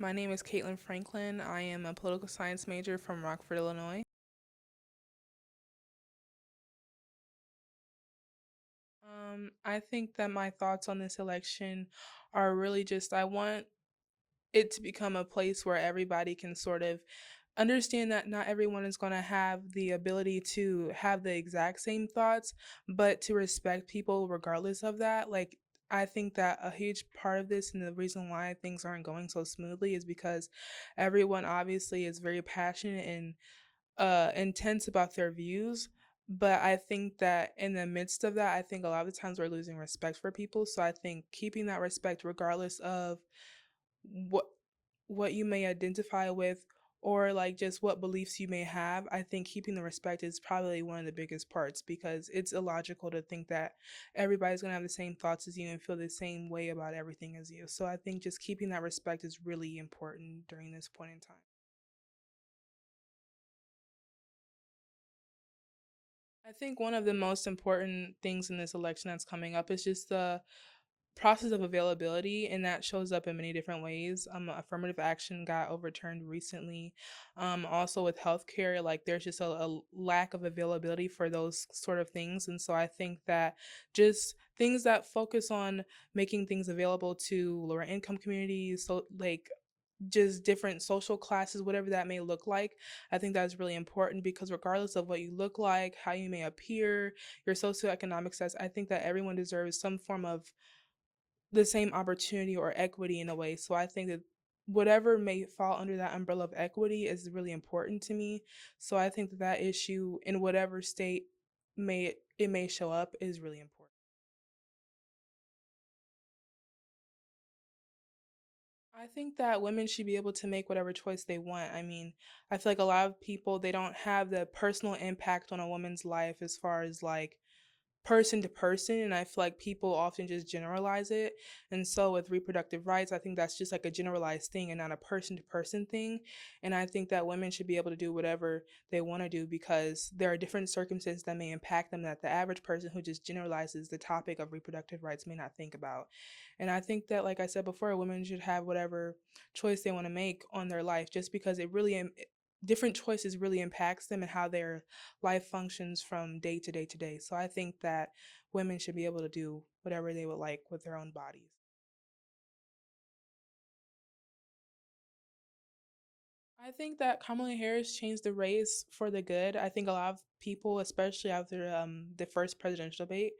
My name is Caitlin Franklin. I am a political science major from Rockford, Illinois. I think that my thoughts on this election are really just I want it to become a place where everybody can sort of understand that not everyone is going to have the ability to have the exact same thoughts, but to respect people regardless of that. Like, I think that a huge part of this and the reason why things aren't going so smoothly is because everyone obviously is very passionate and intense about their views. But I think that in the midst of that, I think a lot of the times we're losing respect for people. So I think keeping that respect, regardless of what what you may identify with or like just what beliefs you may have, I think keeping the respect is probably one of the biggest parts because it's illogical to think that everybody's going to have the same thoughts as you and feel the same way about everything as you. So I think just keeping that respect is really important during this point in time. I think one of the most important things in this election that's coming up is just the process of availability, and that shows up in many different ways. Affirmative action got overturned recently. Also with healthcare, like there's just a lack of availability for those sort of things, and so I think that just things that focus on making things available to lower income communities, so like just different social classes, whatever that may look like. I think that's really important because regardless of what you look like, how you may appear, your socioeconomic status, I think that everyone deserves some form of the same opportunity or equity in a way. So I think that whatever may fall under that umbrella of equity is really important to me. So I think that that issue in whatever state may show up is really important. I think that women should be able to make whatever choice they want. I mean, I feel like a lot of people they don't have the personal impact on a woman's life as far as like person to person, and I feel like people often just generalize it. And so with reproductive rights, I think that's just like a generalized thing and not a person to person thing. And I think that women should be able to do whatever they want to do because there are different circumstances that may impact them that the average person who just generalizes the topic of reproductive rights may not think about. And I think that, like I said before, women should have whatever choice they want to make on their life just because it really different choices really impacts them and how their life functions from day to day to day. So I think that women should be able to do whatever they would like with their own bodies. I think that Kamala Harris changed the race for the good. I think a lot of people, especially after the first presidential debate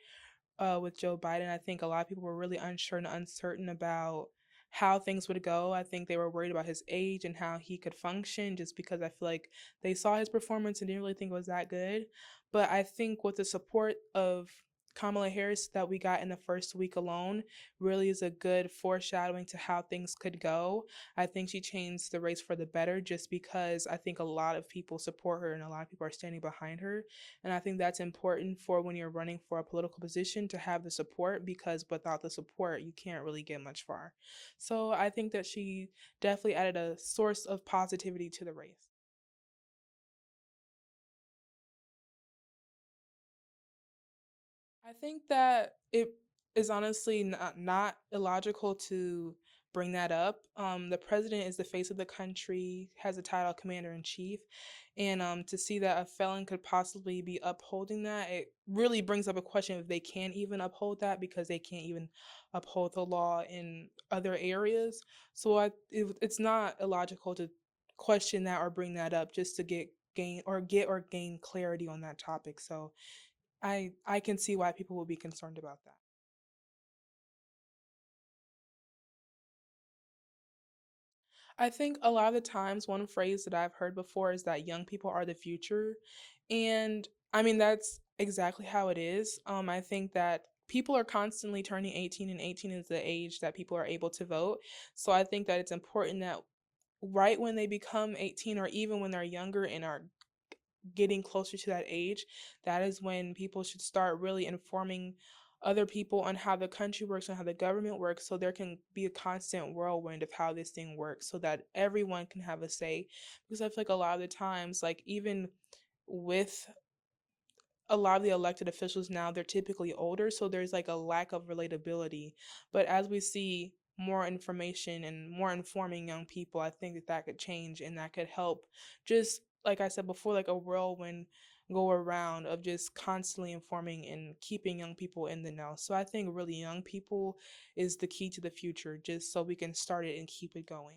with Joe Biden, I think a lot of people were really unsure and uncertain about how things would go. I think they were worried about his age and how he could function just because I feel like they saw his performance and didn't really think it was that good. But I think with the support of Kamala Harris that we got in the first week alone really is a good foreshadowing to how things could go. I think she changed the race for the better just because I think a lot of people support her and a lot of people are standing behind her. And I think that's important for when you're running for a political position to have the support because without the support, you can't really get much far. So I think that she definitely added a source of positivity to the race. I think that it is honestly not illogical to bring that up. The president is the face of the country, has the title commander in chief, and to see that a felon could possibly be upholding that, it really brings up a question if they can even uphold that because they can't even uphold the law in other areas. So it's not illogical to question that or bring that up just to gain clarity on that topic. So I can see why people will be concerned about that. I think a lot of the times one phrase that I've heard before is that young people are the future. And I mean that's exactly how it is. I think that people are constantly turning 18 and 18 is the age that people are able to vote. So I think that it's important that right when they become 18 or even when they're younger and are getting closer to that age, that is when people should start really informing other people on how the country works and how the government works so there can be a constant whirlwind of how this thing works so that everyone can have a say. Because I feel like a lot of the times, like even with a lot of the elected officials now, they're typically older, so there's like a lack of relatability. But as we see more information and more informing young people, I think that that could change and that could help, just like I said before, like a whirlwind go around of just constantly informing and keeping young people in the know. So I think really young people is the key to the future, just so we can start it and keep it going.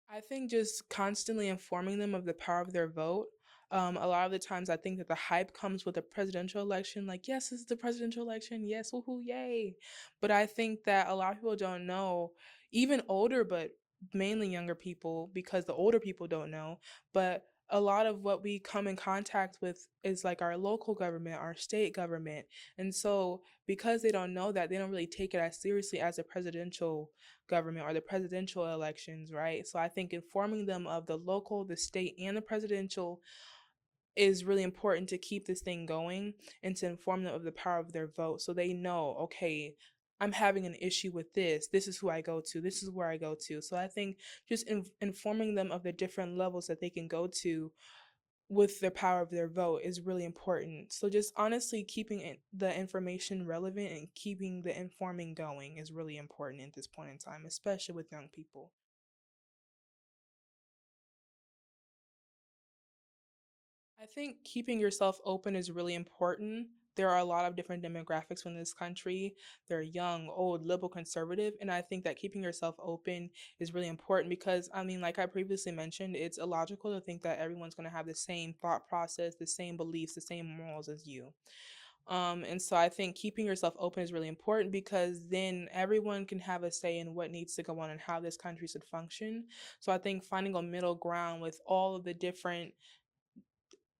I think just constantly informing them of the power of their vote. A lot of the times, I think that the hype comes with a presidential election. Like, yes, this is the presidential election. Yes, woohoo, yay! But I think that a lot of people don't know, even older, but mainly younger people, because the older people don't know. But a lot of what we come in contact with is like our local government, our state government, and so because they don't know that, they don't really take it as seriously as a presidential government or the presidential elections, right? So I think informing them of the local, the state, and the presidential is really important to keep this thing going and to inform them of the power of their vote so they know, okay, I'm having an issue with this. This is who I go to. This is where I go to. So I think just informing them of the different levels that they can go to with the power of their vote is really important. So just honestly keeping the information relevant and keeping the informing going is really important at this point in time, especially with young people. I think keeping yourself open is really important. There are a lot of different demographics in this country. They're young, old, liberal, conservative. And I think that keeping yourself open is really important because, I mean, like I previously mentioned, it's illogical to think that everyone's going to have the same thought process, the same beliefs, the same morals as you. And so I think keeping yourself open is really important because then everyone can have a say in what needs to go on and how this country should function. So I think finding a middle ground with all of the different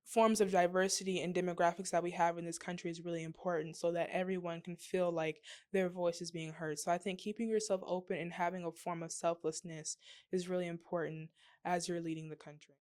forms of diversity and demographics that we have in this country is really important so that everyone can feel like their voice is being heard. So I think keeping yourself open and having a form of selflessness is really important as you're leading the country.